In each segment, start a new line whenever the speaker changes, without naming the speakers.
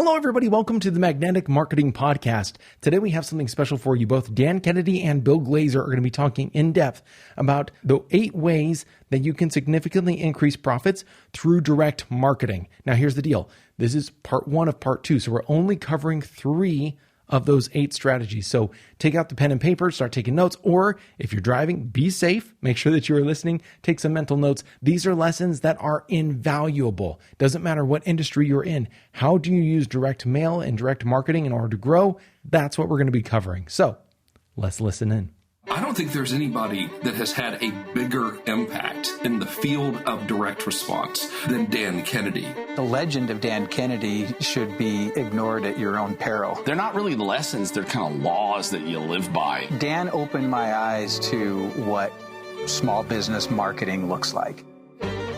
Hello, everybody. Welcome to the Magnetic Marketing Podcast. Today, we have something special for you. Both Dan Kennedy and Bill Glazer are going to be talking in depth about the 8 ways that you can significantly increase profits through direct marketing. Now, here's the deal. This is part 1 of part 2. So we're only covering 3 of those 8 strategies. So take out the pen and paper, start taking notes, or if you're driving, be safe. Make sure that you are listening. Take some mental notes. These are lessons that are invaluable. Doesn't matter what industry you're in. How do you use direct mail and direct marketing in order to grow? That's what we're going to be covering. So let's listen in.
I don't think there's anybody that has had a bigger impact in the field of direct response than Dan Kennedy.
The legend of Dan Kennedy should be ignored at your own peril.
They're not really lessons, they're kind of laws that you live by.
Dan opened my eyes to what small business marketing looks like.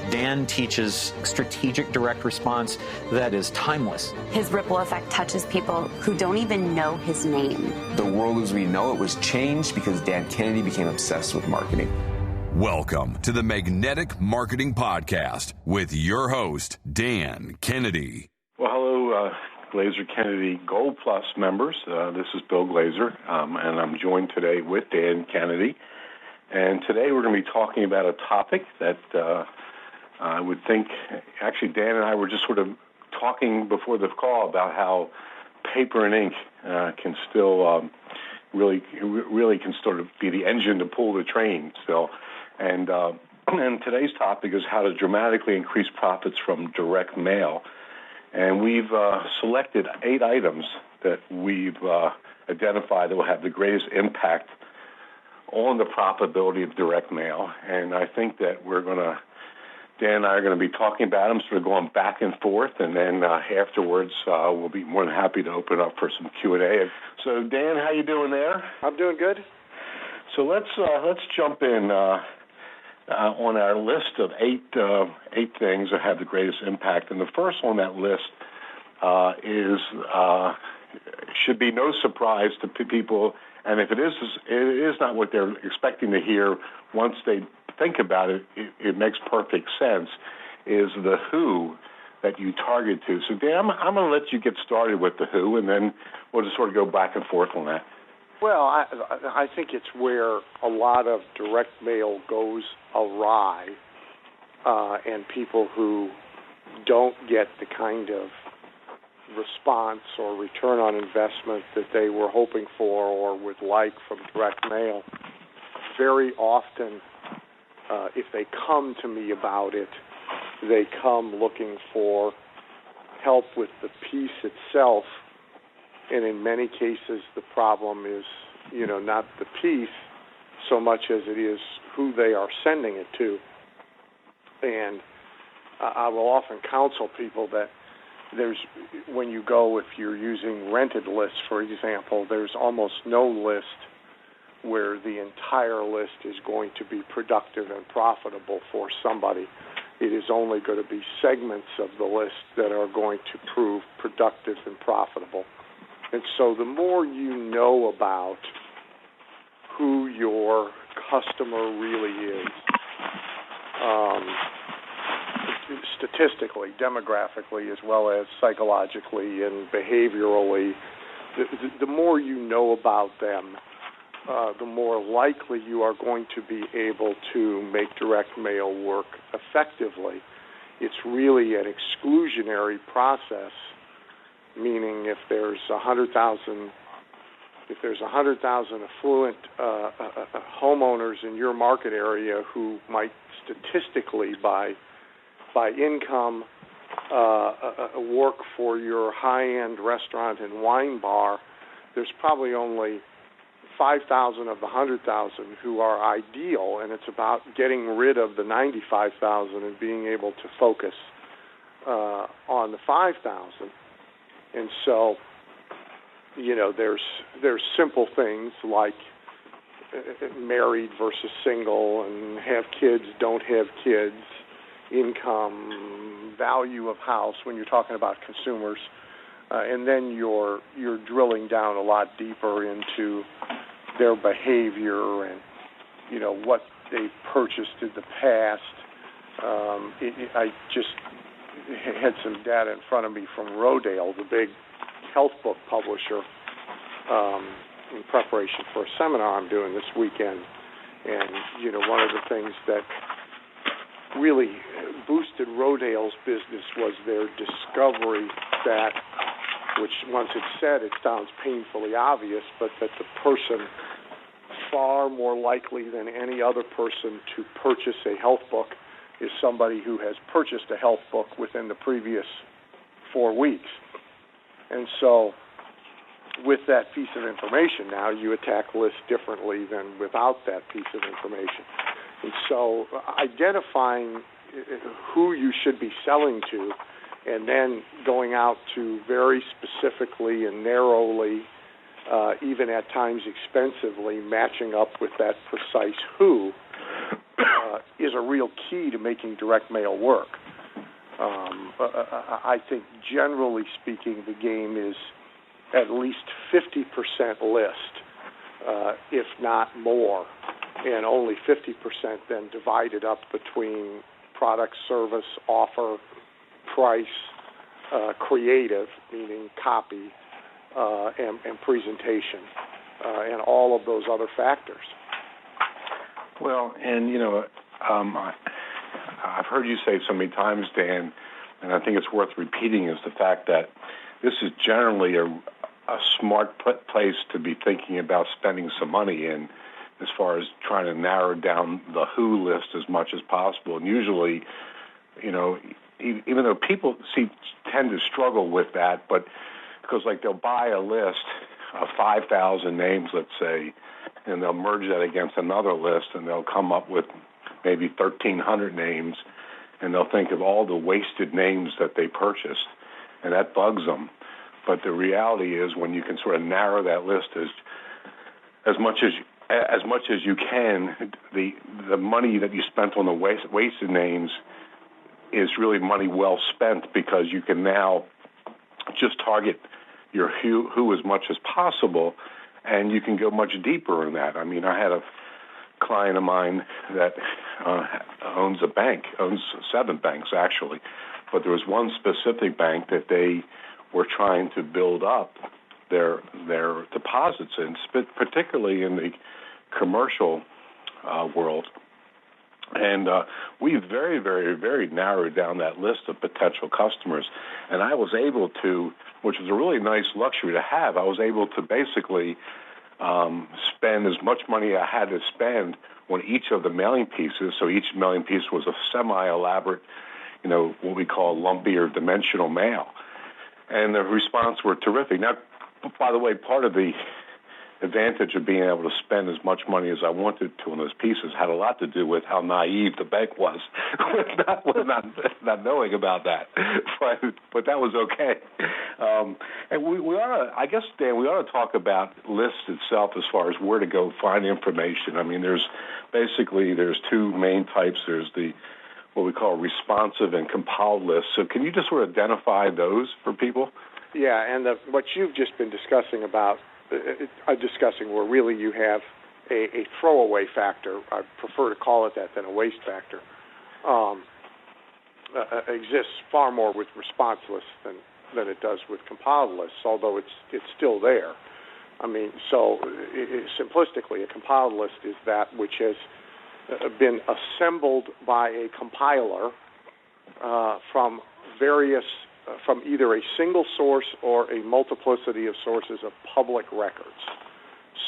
Dan teaches strategic direct response that is timeless.
His ripple effect touches people who don't even know his name.
The world as we know it was changed because Dan Kennedy became obsessed with marketing.
Welcome to the Magnetic Marketing Podcast with your host, Dan Kennedy.
Well, hello, Glazer Kennedy Gold Plus members. This is Bill Glazer, and I'm joined today with Dan Kennedy. And today we're going to be talking about a topic that I would think, actually, Dan and I were just sort of talking before the call about how paper and ink can still really can sort of be the engine to pull the train still. And today's topic is how to dramatically increase profits from direct mail. And we've selected 8 items that we've identified that will have the greatest impact on the profitability of direct mail. And I think that Dan and I are going to be talking about them, sort of going back and forth, and then afterwards we'll be more than happy to open up for some Q&A. So, Dan, how you doing there?
I'm doing good.
So let's jump in on our list of 8 things that have the greatest impact. And the first on that list should be no surprise to people. And if it is not what they're expecting to hear once they think about it, it makes perfect sense, is the who that you target to. So, Dan, I'm going to let you get started with the who, and then we'll just sort of go back and forth on that.
Well, I think it's where a lot of direct mail goes awry, and people who don't get the kind of response or return on investment that they were hoping for or would like from direct mail, very often, if they come to me about it, they come looking for help with the piece itself, and in many cases the problem is, not the piece so much as it is who they are sending it to. And I will often counsel people that when you go, if you're using rented lists, for example, there's almost no list where the entire list is going to be productive and profitable for somebody. It is only going to be segments of the list that are going to prove productive and profitable. And so the more you know about who your customer really is, statistically, demographically, as well as psychologically and behaviorally, the more you know about them, the more likely you are going to be able to make direct mail work effectively. It's really an exclusionary process, meaning if there's 100,000 affluent homeowners in your market area who might statistically by income work for your high-end restaurant and wine bar, there's probably only 5,000 of the 100,000 who are ideal, and it's about getting rid of the 95,000 and being able to focus on the 5,000. And so, there's simple things like married versus single, and have kids, don't have kids, income, value of house when you're talking about consumers, and then you're drilling down a lot deeper into their behavior and what they've purchased in the past. had some data in front of me from Rodale, the big health book publisher, in preparation for a seminar I'm doing this weekend. And, one of the things that really boosted Rodale's business was their discovery that, which once it's said, it sounds painfully obvious, but that the person far more likely than any other person to purchase a health book is somebody who has purchased a health book within the previous 4 weeks. And so with that piece of information now, you attack lists differently than without that piece of information. And so identifying who you should be selling to and then going out to very specifically and narrowly, even at times expensively, matching up with that precise who is a real key to making direct mail work. I think generally speaking, the game is at least 50% list, if not more, and only 50% then divided up between product, service, offer, price, creative, meaning copy, and presentation, and all of those other factors.
Well, and I've heard you say so many times, Dan, and I think it's worth repeating, is the fact that this is generally a smart place to be thinking about spending some money in, as far as trying to narrow down the who list as much as possible. And usually, even though people tend to struggle with that, but because they'll buy a list of 5,000 names, let's say, and they'll merge that against another list, and they'll come up with maybe 1,300 names, and they'll think of all the wasted names that they purchased, and that bugs them. But the reality is, when you can sort of narrow that list as much as you can, the money that you spent on the wasted names is really money well spent, because you can now just target your who as much as possible, and you can go much deeper in that. I mean, I had a client of mine that owns 7 banks actually, but there was one specific bank that they were trying to build up their deposits in, particularly in the commercial world. And we very, very, very narrowed down that list of potential customers. And I was able to, which was a really nice luxury to have, I was able to basically spend as much money I had to spend on each of the mailing pieces. So each mailing piece was a semi-elaborate, what we call lumpy or dimensional mail. And the response were terrific. Now, by the way, part of the advantage of being able to spend as much money as I wanted to on those pieces had a lot to do with how naive the bank was with not knowing about that. But that was okay. And we ought to, I guess, Dan, we ought to talk about lists itself as far as where to go find information. I mean, there's 2 main types. There's what we call responsive and compiled lists. So can you just sort of identify those for people?
Yeah, and what you've just been discussing where really you have a throwaway factor, I prefer to call it that than a waste factor, exists far more with response lists than it does with compiled lists, although it's still there. I mean, so simplistically, a compiled list is that which has been assembled by a compiler from either a single source or a multiplicity of sources of public records.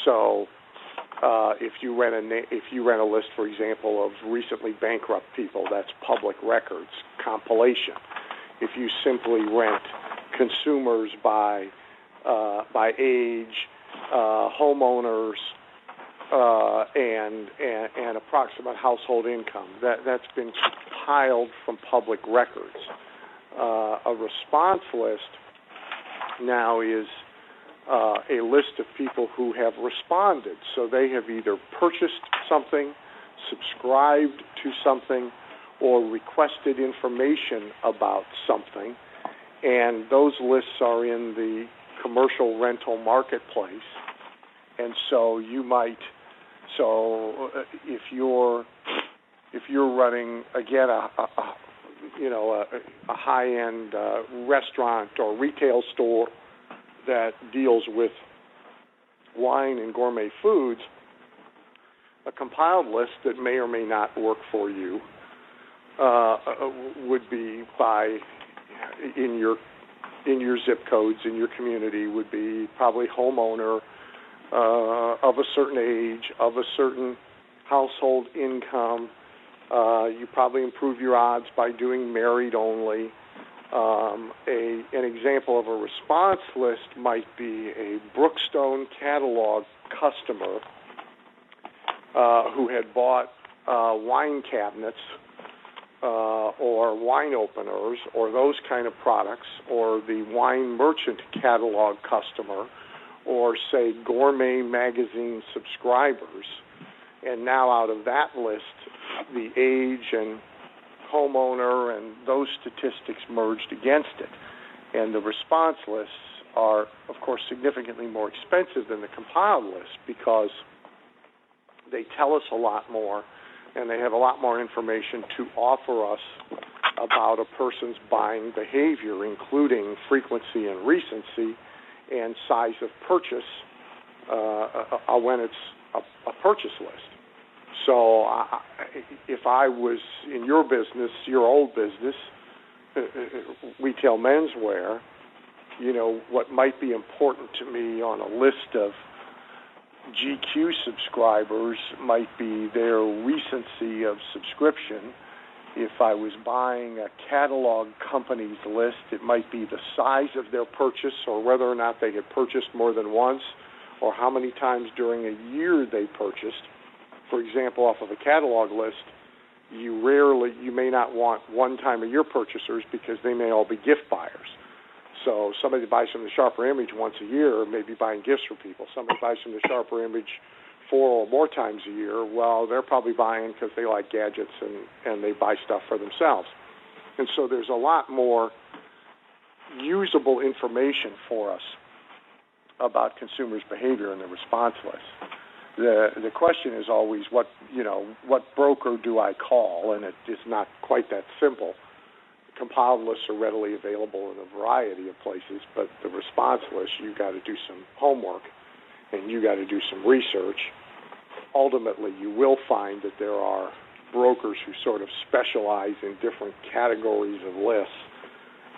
So, if you rent a list, for example, of recently bankrupt people, that's public records compilation. If you simply rent consumers by age, homeowners, and approximate household income, that's been compiled from public records. A response list now is a list of people who have responded. So they have either purchased something, subscribed to something, or requested information about something. And those lists are in the commercial rental marketplace. And so if you're running, again, a high-end restaurant or retail store that deals with wine and gourmet foods, a compiled list that may or may not work for you would be in your zip codes, in your community, would be probably homeowner of a certain age, of a certain household income. You probably improve your odds by doing married only. An example of a response list might be a Brookstone catalog customer who had bought wine cabinets or wine openers or those kind of products, or the wine merchant catalog customer, or say gourmet magazine subscribers. And now out of that list, the age and homeowner and those statistics merged against it. And the response lists are, of course, significantly more expensive than the compiled list because they tell us a lot more and they have a lot more information to offer us about a person's buying behavior, including frequency and recency and size of purchase when it's a purchase list. So if I was in your business, your old business, retail menswear, what might be important to me on a list of GQ subscribers might be their recency of subscription. If I was buying a catalog company's list, it might be the size of their purchase or whether or not they had purchased more than once or how many times during a year they purchased. For example, off of a catalog list, you may not want one-time-a-year purchasers because they may all be gift buyers. So somebody that buys from the Sharper Image once a year may be buying gifts for people. Somebody buys from the Sharper Image 4 or more times a year, well, they're probably buying because they like gadgets and they buy stuff for themselves. And so there's a lot more usable information for us about consumers' behavior in the response list. The question is always what broker do I call, and it is not quite that simple. Compiled lists are readily available in a variety of places, but the response list, you got to do some homework and you got to do some research. Ultimately, you will find that there are brokers who sort of specialize in different categories of lists,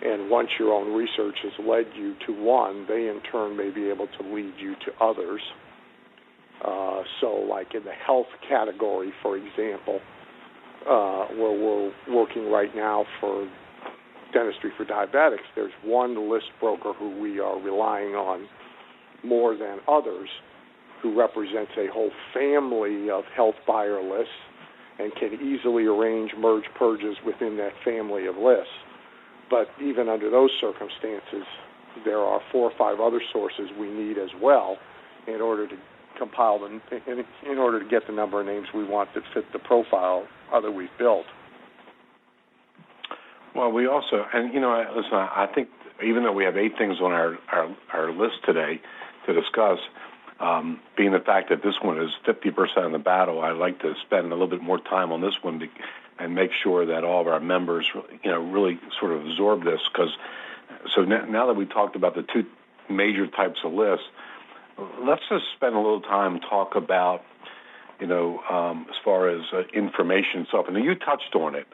and once your own research has led you to one, they in turn may be able to lead you to others. So like in the health category, for example, where we're working right now for Dentistry for Diabetics, there's one list broker who we are relying on more than others, who represents a whole family of health buyer lists and can easily arrange merge purges within that family of lists. But even under those circumstances, there are 4 or 5 other sources we need as well in order to compile them, in order to get the number of names we want that fit the profile that we've built.
Well, we also, and listen, I think even though we have 8 things on our list today to discuss, being the fact that this one is 50% of the battle, I'd like to spend a little bit more time on this one and make sure that all of our members, really sort of absorb this. So now that we talked about the 2 major types of lists, let's just spend a little time talk about, as far as information itself. And you touched on it,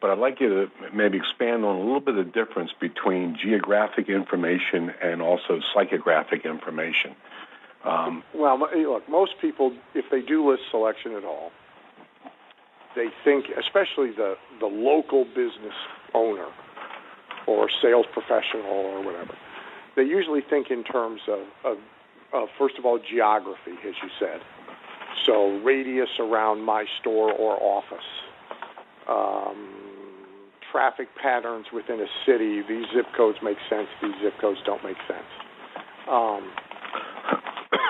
but I'd like you to maybe expand on a little bit of the difference between geographic information and also psychographic information.
Well, look, most people, if they do list selection at all, they think, especially the local business owner or sales professional or whatever, they usually think in terms of first of all, geography, as you said. So radius around my store or office, traffic patterns within a city. These zip codes make sense. These zip codes don't make sense.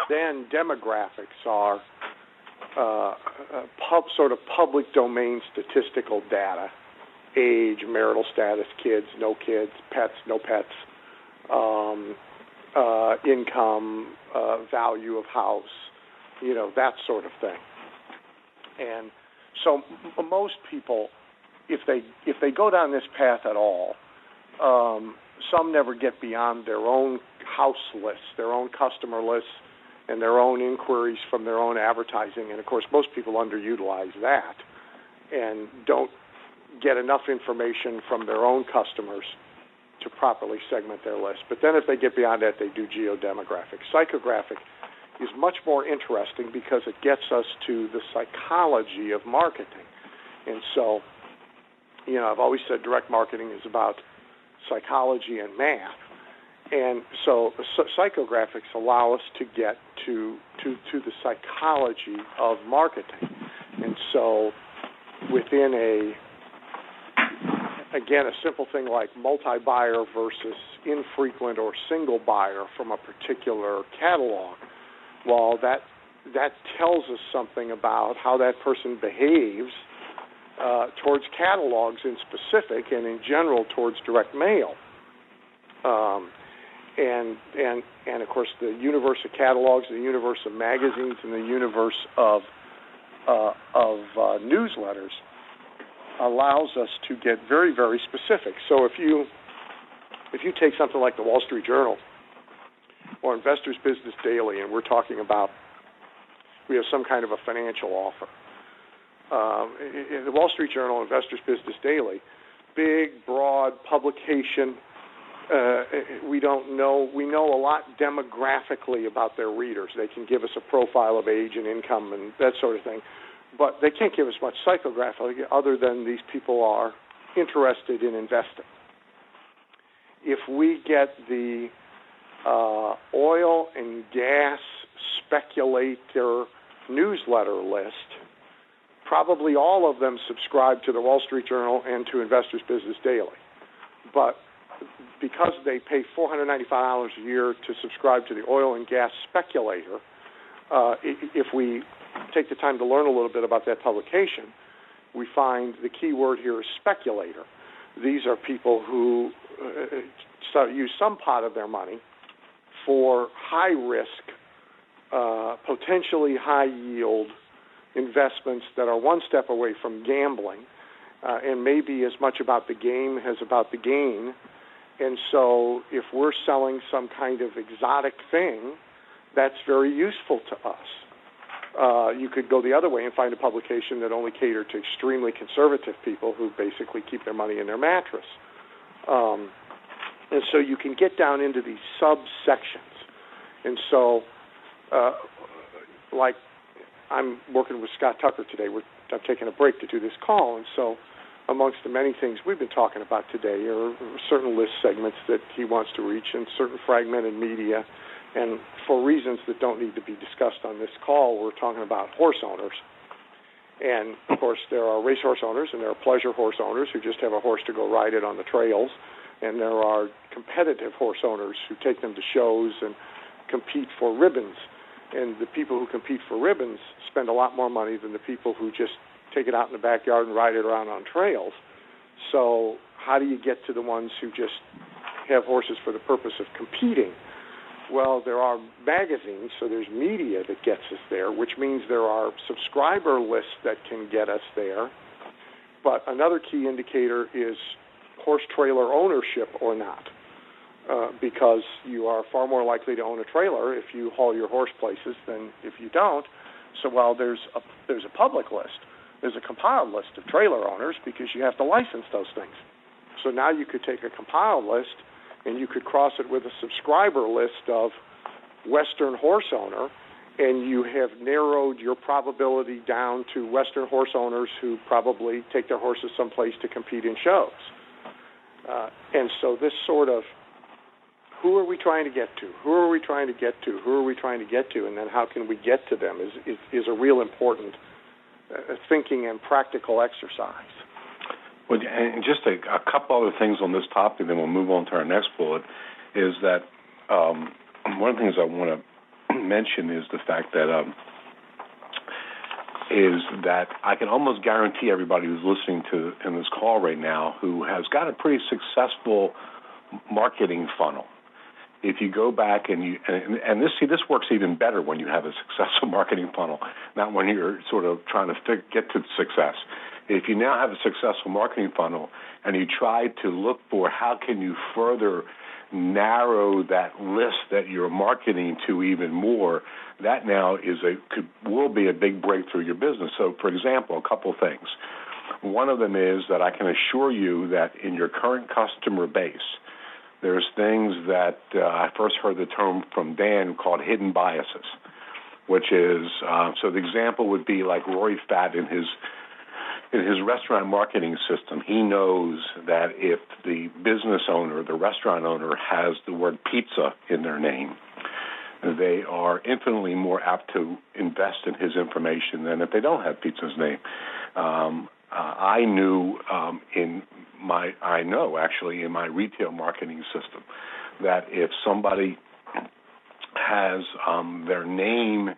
Then demographics are sort of public domain statistical data: age, marital status, kids, no kids, pets, no pets, income, value of house, that sort of thing. And so most people if they go down this path at all, some never get beyond their own house lists, their own customer lists, and their own inquiries from their own advertising. And, of course, most people underutilize that and don't get enough information from their own customers to properly segment their list. But then if they get beyond that, they do geodemographic. Psychographic is much more interesting because it gets us to the psychology of marketing. And so, I've always said direct marketing is about psychology and math. And so psychographics allow us to get to the psychology of marketing. And so within a simple thing like multi-buyer versus infrequent or single buyer from a particular catalog, well, that tells us something about how that person behaves towards catalogs in specific and in general towards direct mail. And of course, the universe of catalogs, the universe of magazines, and the universe of newsletters allows us to get very, very specific. So if you take something like the Wall Street Journal or Investors Business Daily, and we're talking about we have some kind of a financial offer. In the Wall Street Journal, Investors Business Daily, big, broad publication. We know a lot demographically about their readers. They can give us a profile of age and income and that sort of thing. But they can't give us much psychographically other than these people are interested in investing. If we get the oil and gas speculator newsletter list, probably all of them subscribe to the Wall Street Journal and to Investors Business Daily. But because they pay $495 a year to subscribe to the oil and gas speculator, if we take the time to learn a little bit about that publication, we find the key word here is speculator. These are people who use some pot of their money for high-risk, potentially high-yield investments that are one step away from gambling and maybe as much about the game as about the gain. And so if we're selling some kind of exotic thing, that's very useful to us. You could go the other way and find a publication that only catered to extremely conservative people who basically keep their money in their mattress. And so you can get down into these subsections. And so, like I'm working with Scott Tucker today. I'm taking a break to do this call. And so amongst the many things we've been talking about today are certain list segments that he wants to reach and certain fragmented media. And for reasons that don't need to be discussed on this call, we're talking about horse owners. And, of course, there are racehorse owners and there are pleasure horse owners who just have a horse to go ride it on the trails. And there are competitive horse owners who take them to shows and compete for ribbons. And the people who compete for ribbons spend a lot more money than the people who just take it out in the backyard and ride it around on trails. So how do you get to the ones who just have horses for the purpose of competing? Well, there are magazines, so there's media that gets us there, which means there are subscriber lists that can get us there. But another key indicator is horse trailer ownership or not, because you are far more likely to own a trailer if you haul your horse places than if you don't. So while there's a public list, there's a compiled list of trailer owners because you have to license those things. So now you could take a compiled list and you could cross it with a subscriber list of Western horse owner, and you have narrowed your probability down to Western horse owners who probably take their horses someplace to compete in shows. And so this sort of, who are we trying to get to? Who are we trying to get to? Who are we trying to get to? And then how can we get to them is a real important thinking and practical exercise.
Well, and just a couple other things on this topic, then we'll move on to our next bullet, is that one of the things I want to mention is the fact that I can almost guarantee everybody who's listening to in this call right now who has got a pretty successful marketing funnel. If you go back and this works even better when you have a successful marketing funnel, not when you're sort of trying to get to success. If you now have a successful marketing funnel and you try to look for how can you further narrow that list that you're marketing to even more, that now will be a big breakthrough in your business. So, for example, a couple things. One of them is that I can assure you that in your current customer base, there's things that I first heard the term from Dan called hidden biases, which is, so the example would be like Rory Fatt in his restaurant marketing system. He knows that if the business owner, the restaurant owner, has the word pizza in their name, they are infinitely more apt to invest in his information than if they don't have pizza's name. I know actually in my retail marketing system that if somebody has their name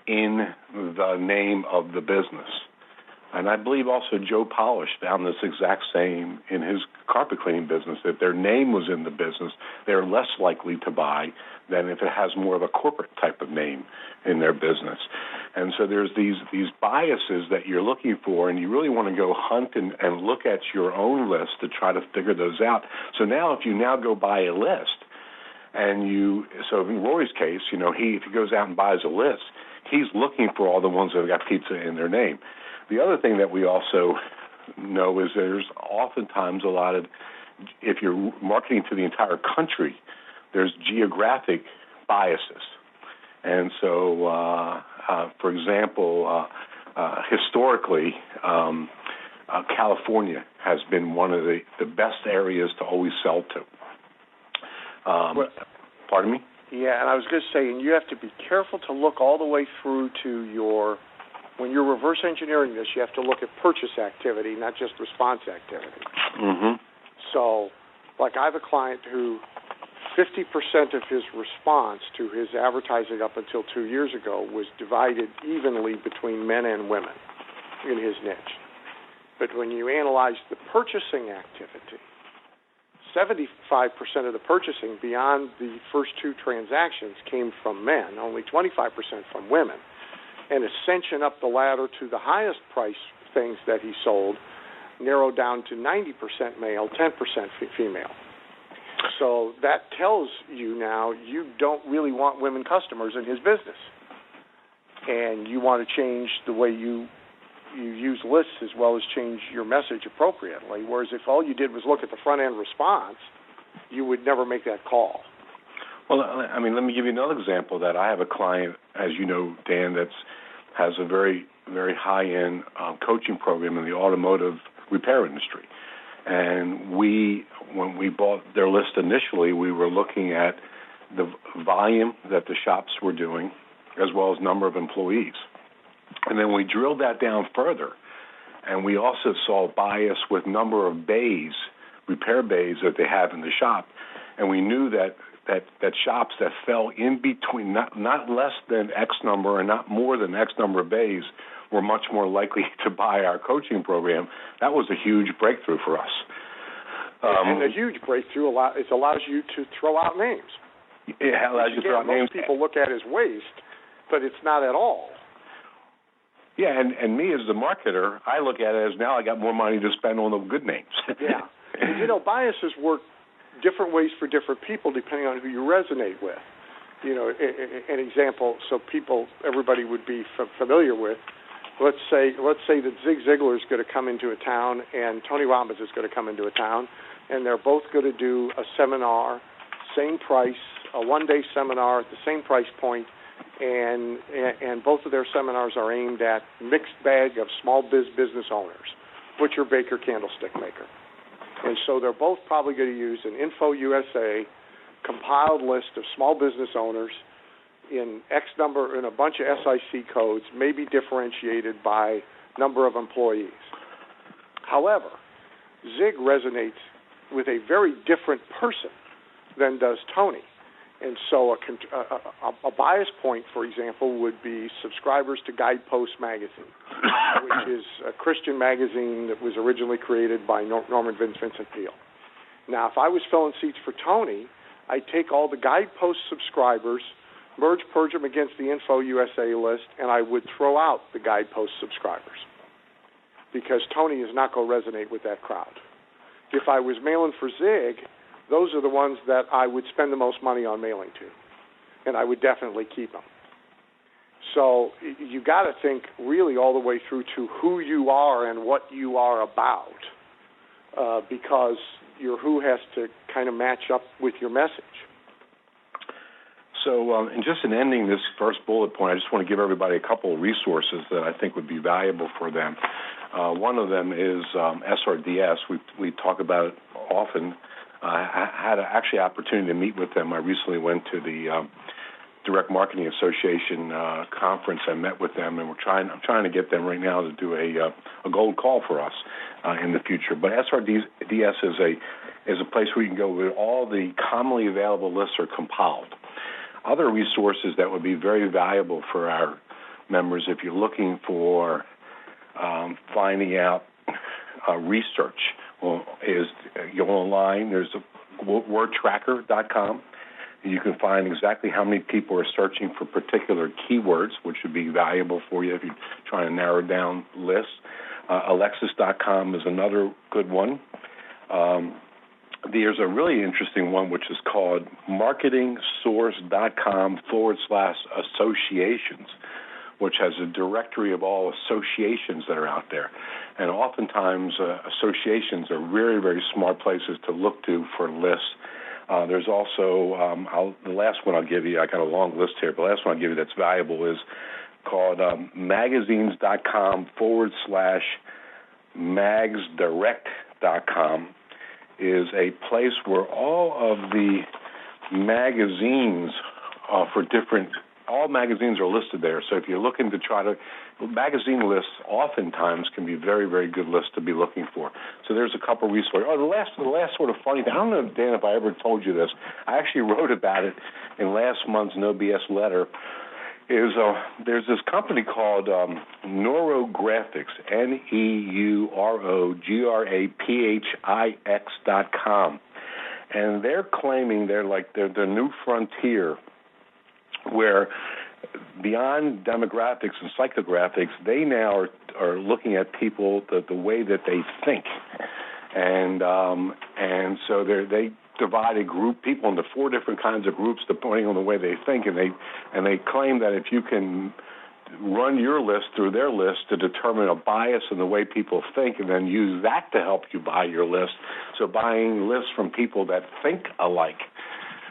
in the name of the business, and I believe also Joe Polish found this exact same in his carpet cleaning business. If their name was in the business, they're less likely to buy than if it has more of a corporate type of name in their business. And so there's these biases that you're looking for, and you really want to go hunt and look at your own list to try to figure those out. So now if you now go buy a list, so in Rory's case, if he goes out and buys a list, he's looking for all the ones that have got pizza in their name. The other thing that we also know is there's oftentimes a lot of, if you're marketing to the entire country, there's geographic biases. And so, for example, historically, California has been one of the best areas to always sell to. Pardon me?
Yeah, and I was going to say, and you have to be careful to look all the way through to when you're reverse engineering this, you have to look at purchase activity, not just response activity.
Mm-hmm.
So, like I have a client who 50% of his response to his advertising up until 2 years ago was divided evenly between men and women in his niche. But when you analyze the purchasing activity, 75% of the purchasing beyond the first two transactions came from men, only 25% from women. And ascension up the ladder to the highest price things that he sold narrowed down to 90% male, 10% female. So that tells you now you don't really want women customers in his business. And you want to change the way you use lists as well as change your message appropriately. Whereas if all you did was look at the front-end response, you would never make that call.
Well, I mean, let me give you another example that I have a client, as you know, Dan, that has a very, very high-end coaching program in the automotive repair industry. And when we bought their list initially, we were looking at the volume that the shops were doing as well as number of employees. And then we drilled that down further, and we also saw bias with number of bays, repair bays that they have in the shop. And we knew that shops that fell in between, not less than X number and not more than X number of bays, were much more likely to buy our coaching program. That was a huge breakthrough for us.
And a huge breakthrough allows you to throw out names.
It allows you to throw out names.
Most people look at as waste, but it's not at all.
Yeah, and me as the marketer, I look at it as now I got more money to spend on the good names.
Yeah. And, biases work different ways for different people depending on who you resonate with. An example, so everybody would be familiar with. Let's say that Zig Ziglar is going to come into a town and Tony Robbins is going to come into a town, and they're both going to do a seminar, same price, a one-day seminar at the same price point, and both of their seminars are aimed at mixed bag of small business owners, butcher, baker, candlestick maker. And so they're both probably going to use an Info USA compiled list of small business owners in X number, in a bunch of SIC codes, maybe differentiated by number of employees. However, Zig resonates with a very different person than does Tony. And so a bias point, for example, would be subscribers to Guidepost magazine, which is a Christian magazine that was originally created by Norman Vincent Peale. Now, if I was filling seats for Tony, I'd take all the Guidepost subscribers, purge them against the Info USA list, and I would throw out the Guidepost subscribers. because Tony is not going to resonate with that crowd. If I was mailing for Zig, those are the ones that I would spend the most money on mailing to, and I would definitely keep them. So you got to think really all the way through to who you are and what you are about, because your who has to kind of match up with your message.
So, and just in ending this first bullet point, I just want to give everybody a couple of resources that I think would be valuable for them. One of them is SRDS. We talk about it often. I had actually an opportunity to meet with them. I recently went to the Direct Marketing Association conference. I met with them, and I'm trying to get them right now to do a gold call for us in the future. But SRDS is a place where you can go where all the commonly available lists are compiled. Other resources that would be very valuable for our members if you're looking for finding out research is you go online. There's wordtracker.com. You can find exactly how many people are searching for particular keywords, which would be valuable for you if you're trying to narrow down lists. Alexis.com is another good one. There's a really interesting one which is called marketingsource.com/associations, which has a directory of all associations that are out there. And oftentimes associations are very, very smart places to look to for lists. There's also, the last one I'll give you, I got a long list here, but the last one I'll give you that's valuable is called magazines.com/magsdirect.com. is a place where all of the magazines all magazines are listed there. So if you're looking to magazine lists oftentimes can be very, very good lists to be looking for. So there's a couple resources. Oh, the last sort of funny thing, I don't know, Dan, if I ever told you this. I actually wrote about it in last month's No BS letter. There's this company called Neurographics, NEUROGRAPHIX.com, and they're claiming they're the new frontier, where beyond demographics and psychographics, they now are looking at people the way that they think, and so they divide people into 4 different kinds of groups depending on the way they think, and they claim that if you can run your list through their list to determine a bias in the way people think, and then use that to help you buy your list. So buying lists from people that think alike,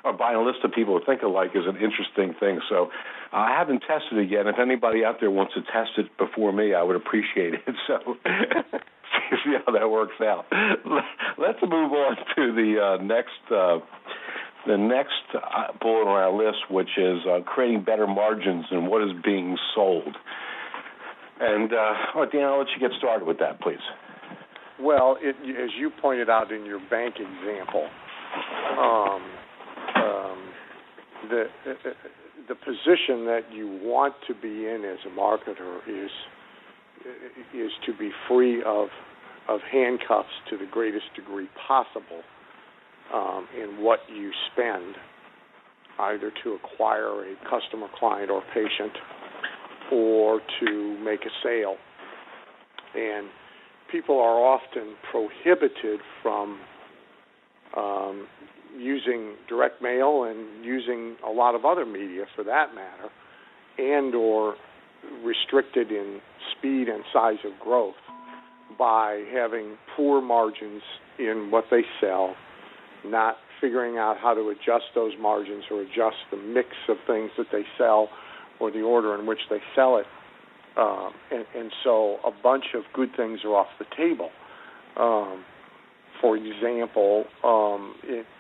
or buying a list of people who think alike, is an interesting thing. So I haven't tested it yet. If anybody out there wants to test it before me, I would appreciate it. So see how that works out. Let's move on to the next bullet on our list, which is creating better margins and what is being sold. And Dan, I'll let you get started with that, please.
Well, as you pointed out in your bank example, the position that you want to be in as a marketer is to be free of handcuffs to the greatest degree possible in what you spend, either to acquire a customer, client, or patient, or to make a sale. And people are often prohibited from using direct mail and using a lot of other media for that matter, and or restricted in speed and size of growth by having poor margins in what they sell, not figuring out how to adjust those margins or adjust the mix of things that they sell or the order in which they sell it. And so a bunch of good things are off the table. For example,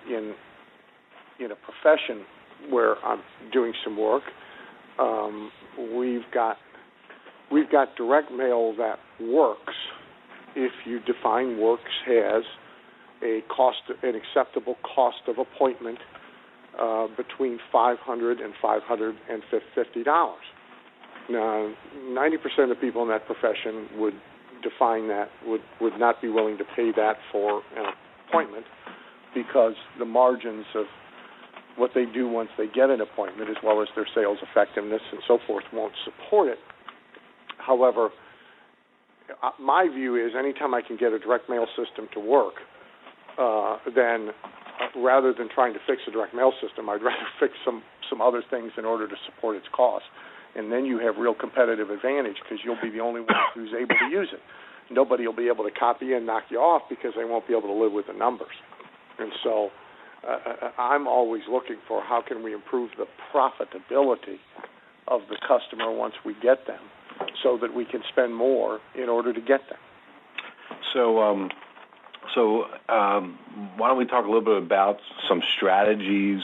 in a profession where I'm doing some work, we've got direct mail that works if you define works as an acceptable cost of appointment between $500 and $550. Now, 90% of people in that profession would define that, would not be willing to pay that for an appointment, because the margins of what they do once they get an appointment, as well as their sales effectiveness and so forth, won't support it. However, my view is anytime I can get a direct mail system to work, then rather than trying to fix a direct mail system, I'd rather fix some other things in order to support its cost. And then you have real competitive advantage because you'll be the only one who's able to use it. Nobody will be able to copy and knock you off because they won't be able to live with the numbers. And so I'm always looking for how can we improve the profitability of the customer once we get them so that we can spend more in order to get them.
So why don't we talk a little bit about some strategies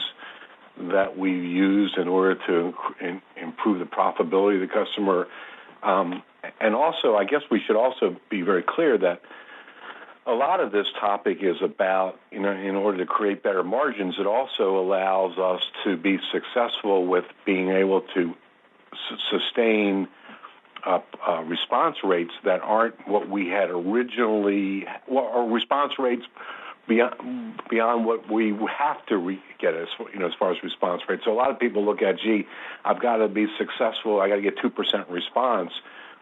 that we used in order to improve the profitability of the customer. And also, I guess we should also be very clear that a lot of this topic is about, in order to create better margins, it also allows us to be successful with being able to sustain response rates that aren't what we had originally, or response rates beyond what we have to get as far as response rates. So a lot of people look at, I've got to be successful, I got to get 2% response,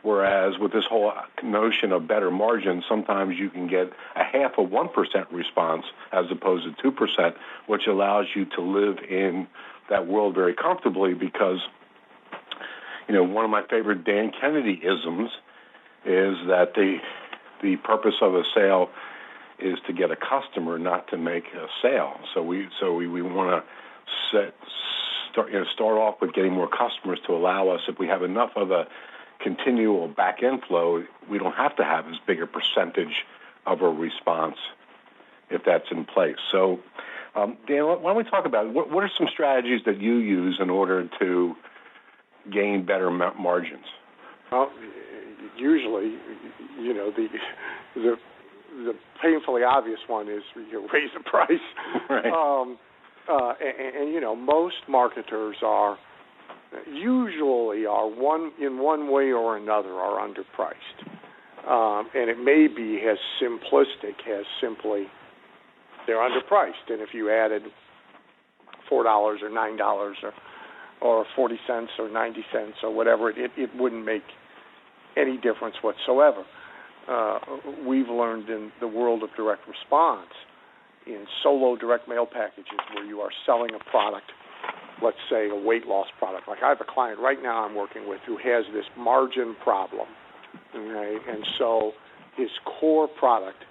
whereas with this whole notion of better margins, sometimes you can get a half of 1% response as opposed to 2%, which allows you to live in that world very comfortably because, one of my favorite Dan Kennedy isms is that the purpose of a sale is to get a customer, not to make a sale. So we want to start off with getting more customers to allow us, if we have enough of a continual back end flow, we don't have to have as big a percentage of a response if that's in place. So, Dan, why don't we talk about what are some strategies that you use in order to gain better margins?
Well, usually, the painfully obvious one is you raise the price.
Right.
And most marketers usually in one way or another are underpriced. And it may be as simplistic as simply they're underpriced. And if you added $4 or $9 or 40 cents or 90 cents or whatever, it wouldn't make any difference whatsoever. We've learned in the world of direct response, in solo direct mail packages where you are selling a product, let's say a weight loss product. Like I have a client right now I'm working with who has this margin problem. Okay? And so his core product,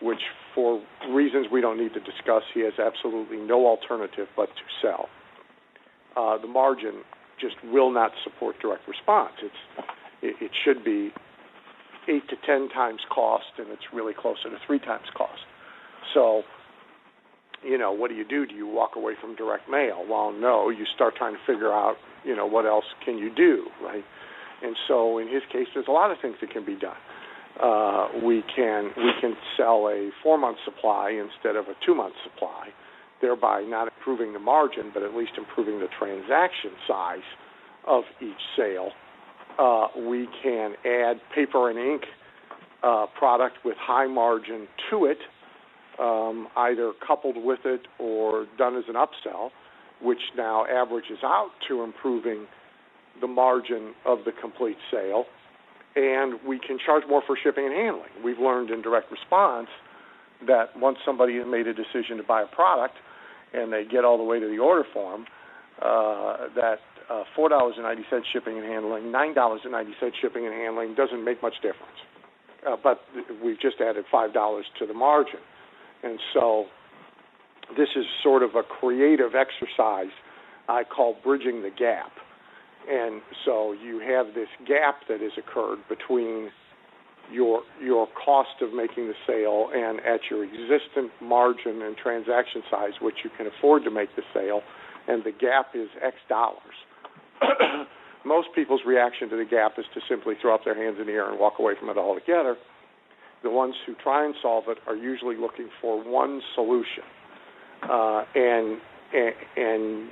which for reasons we don't need to discuss, he has absolutely no alternative but to sell. The margin just will not support direct response. It should be 8 to 10 times cost, and it's really closer to 3 times cost. So, what do you do? Do you walk away from direct mail? Well, no. You start trying to figure out, what else can you do, right? And so, in his case, there's a lot of things that can be done. We can sell a 4-month supply instead of a 2-month supply, thereby not improving the margin, but at least improving the transaction size of each sale. We can add paper and ink product with high margin to it, either coupled with it or done as an upsell, which now averages out to improving the margin of the complete sale. And we can charge more for shipping and handling. We've learned in direct response that once somebody has made a decision to buy a product and they get all the way to the order form, that $4.90 shipping and handling, $9.90 shipping and handling doesn't make much difference. But we've just added $5 to the margin. And so this is sort of a creative exercise I call bridging the gap. And so you have this gap that has occurred between your cost of making the sale and at your existent margin and transaction size, which you can afford to make the sale, and the gap is X dollars. Most people's reaction to the gap is to simply throw up their hands in the air and walk away from it altogether. The ones who try and solve it are usually looking for one solution, and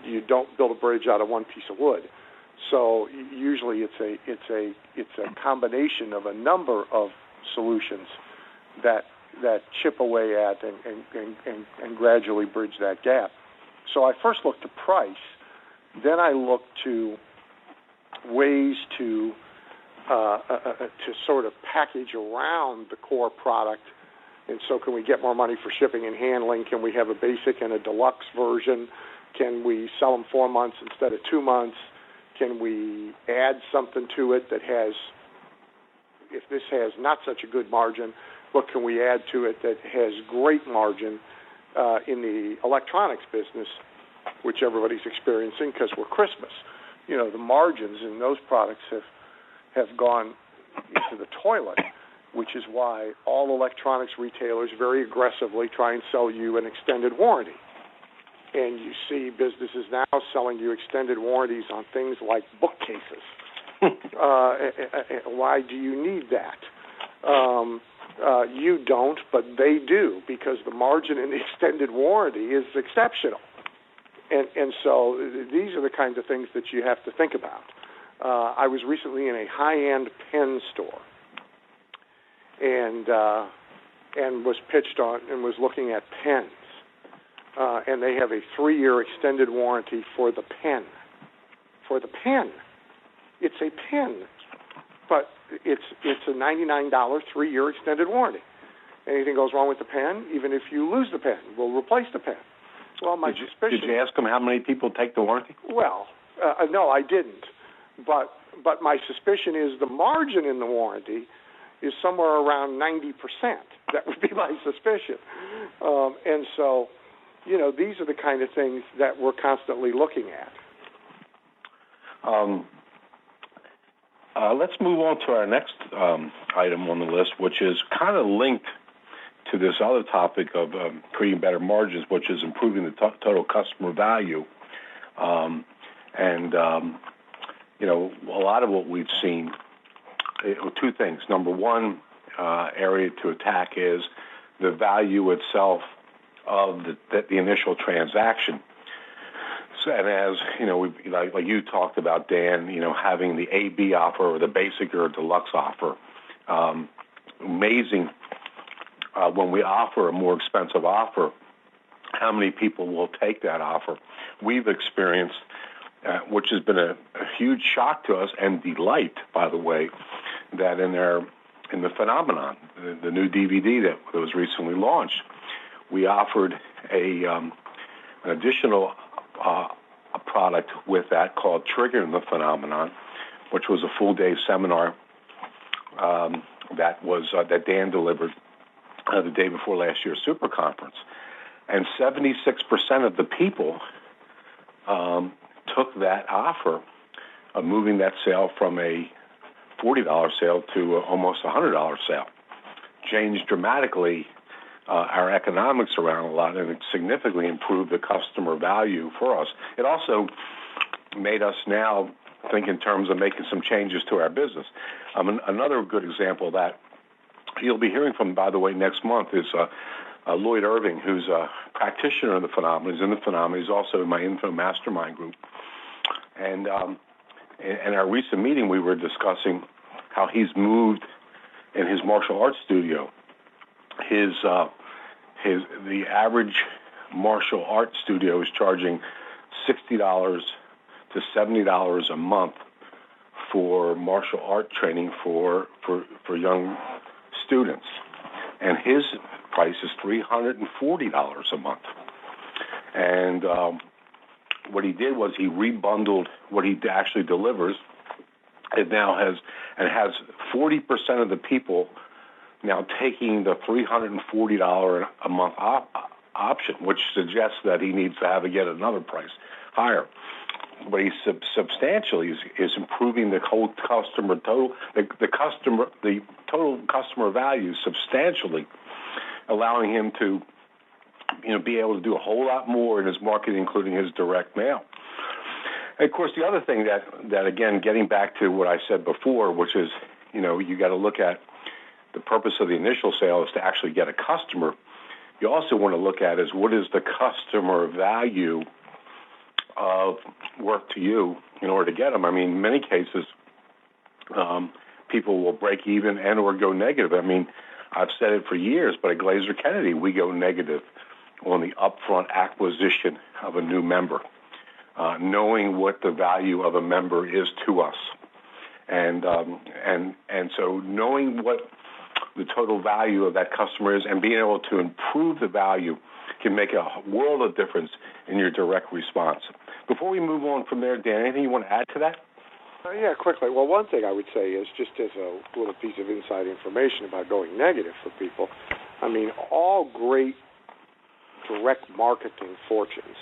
you don't build a bridge out of one piece of wood. So usually it's a combination of a number of solutions that chip away at and gradually bridge that gap. So I first look to price, then I look to ways to to sort of package around the core product. And so can we get more money for shipping and handling? Can we have a basic and a deluxe version? Can we sell them 4 months instead of 2 months? Can we add something to it that has, if this has not such a good margin, what can we add to it that has great margin in the electronics business, which everybody's experiencing because we're Christmas. You know, the margins in those products have gone into the toilet, which is why all electronics retailers very aggressively try and sell you an extended warranty. And you see businesses now selling you extended warranties on things like bookcases. Why do you need that? You don't, but they do, because the margin in the extended warranty is exceptional. And so these are the kinds of things that you have to think about. I was recently in a high-end pen store and was pitched on and was looking at pens. And they have a 3-year extended warranty for the pen. For the pen. It's a pen, but it's a $99 3-year extended warranty. Anything goes wrong with the pen, even if you lose the pen, we'll replace the pen. Well, my suspicion.
Did you ask them how many people take the warranty?
Well, no, I didn't. But my suspicion is the margin in the warranty is somewhere around 90%. That would be my suspicion. And so, you know, these are the kind of things that we're constantly looking at.
Let's move on to our next item on the list, which is kind of linked to this other topic of creating better margins, which is improving the total customer value. You know, a lot of what we've seen, two things. Number one area to attack is the value itself of the initial transaction. So, and as you know, like you talked about, Dan, you know, having the AB offer or the basic or deluxe offer, amazing when we offer a more expensive offer, how many people will take that offer. We've experienced, which has been a huge shock to us and delight, by the way, that in the Phenomenon, the new DVD that was recently launched, we offered an additional a product with that called Triggering the Phenomenon, which was a full-day seminar that Dan delivered the day before last year's Super Conference. And 76% of the people took that offer of moving that sale from a $40 sale to almost a $100 sale. Changed dramatically our economics around a lot, and it significantly improved the customer value for us. It also made us now think in terms of making some changes to our business. Another good example of that you'll be hearing from, by the way, next month is Lloyd Irving, who's a practitioner in the Phenomenon. He's in the Phenomenon. He's also in my Info Mastermind group. And in our recent meeting, we were discussing how he's moved in his martial arts studio. The average martial arts studio is charging $60 to $70 a month for martial art training for young students, and his price is $340 a month. And what he did was he rebundled what he actually delivers. It now has 40% of the people now taking the $340 a month option, which suggests that he needs to have yet another price higher. But he substantially is improving the whole customer total, the total customer value substantially, allowing him to, you know, be able to do a whole lot more in his marketing, including his direct mail. And of course, the other thing that again, getting back to what I said before, which is, you know, you got to look at the purpose of the initial sale is to actually get a customer. You also want to look at is what is the customer value of work to you in order to get them. I mean, in many cases, people will break even and or go negative. I mean, I've said it for years, but at Glazer Kennedy, we go negative on the upfront acquisition of a new member, knowing what the value of a member is to us. And so knowing what the total value of that customer is and being able to improve the value can make a world of difference in your direct response. Before we move on from there, Dan, anything you want to add to that?
Yeah, quickly. Well, one thing I would say is, just as a little piece of inside information about going negative for people, I mean, all great direct marketing fortunes,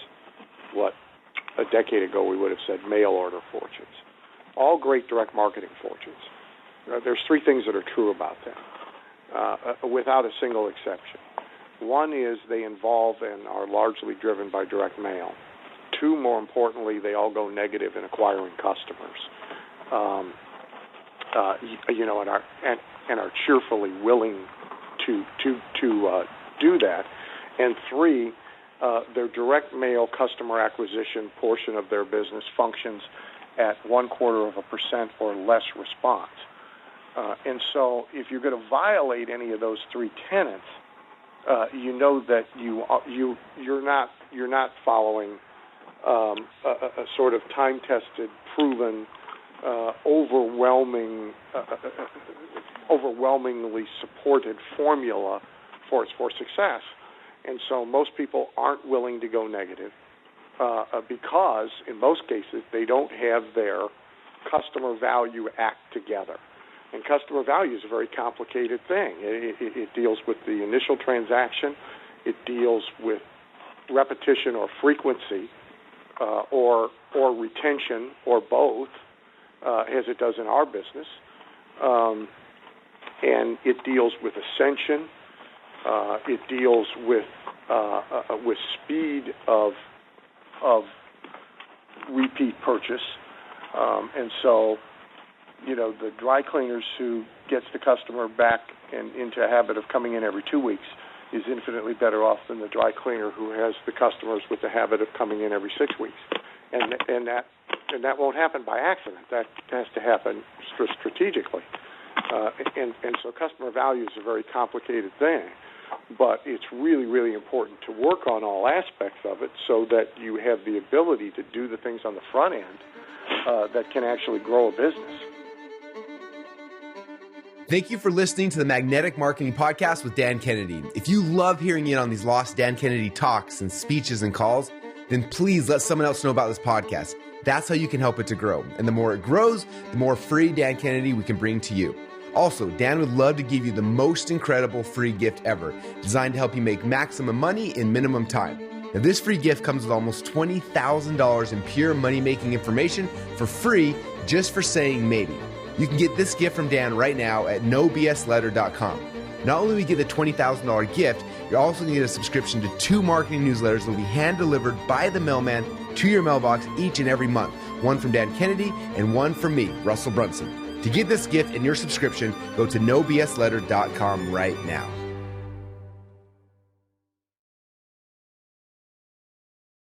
what a decade ago we would have said mail order fortunes, all great direct marketing fortunes, there's three things that are true about them, without a single exception. One is they involve and are largely driven by direct mail. Two, more importantly, they all go negative in acquiring customers, and are cheerfully willing to do that. And three, their direct mail customer acquisition portion of their business functions at 0.25% or less response. And so, if you're going to violate any of those three tenets, you know that you're not following a sort of time-tested, proven, overwhelmingly supported formula for success. And so most people aren't willing to go negative because, in most cases, they don't have their customer value act together. And customer value is a very complicated thing. It deals with the initial transaction. It deals with repetition or frequency or retention or both, as it does in our business. And it deals with ascension. It deals with speed of repeat purchase. And so, the dry cleaners who gets the customer back and into a habit of coming in every 2 weeks is infinitely better off than the dry cleaner who has the customers with the habit of coming in every 6 weeks. And that won't happen by accident. That has to happen strategically. And so customer value is a very complicated thing, but it's really, really important to work on all aspects of it so that you have the ability to do the things on the front end that can actually grow a business.
Thank you for listening to the Magnetic Marketing Podcast with Dan Kennedy. If you love hearing in on these lost Dan Kennedy talks and speeches and calls, then please let someone else know about this podcast. That's how you can help it to grow. And the more it grows, the more free Dan Kennedy we can bring to you. Also, Dan would love to give you the most incredible free gift ever, designed to help you make maximum money in minimum time. Now, this free gift comes with almost $20,000 in pure money-making information for free, just for saying maybe. You can get this gift from Dan right now at nobsletter.com. Not only will you get the $20,000 gift, you're also going to get a subscription to 2 marketing newsletters that will be hand-delivered by the mailman to your mailbox each and every month. One from Dan Kennedy and one from me, Russell Brunson. To get this gift and your subscription, go to nobsletter.com right now.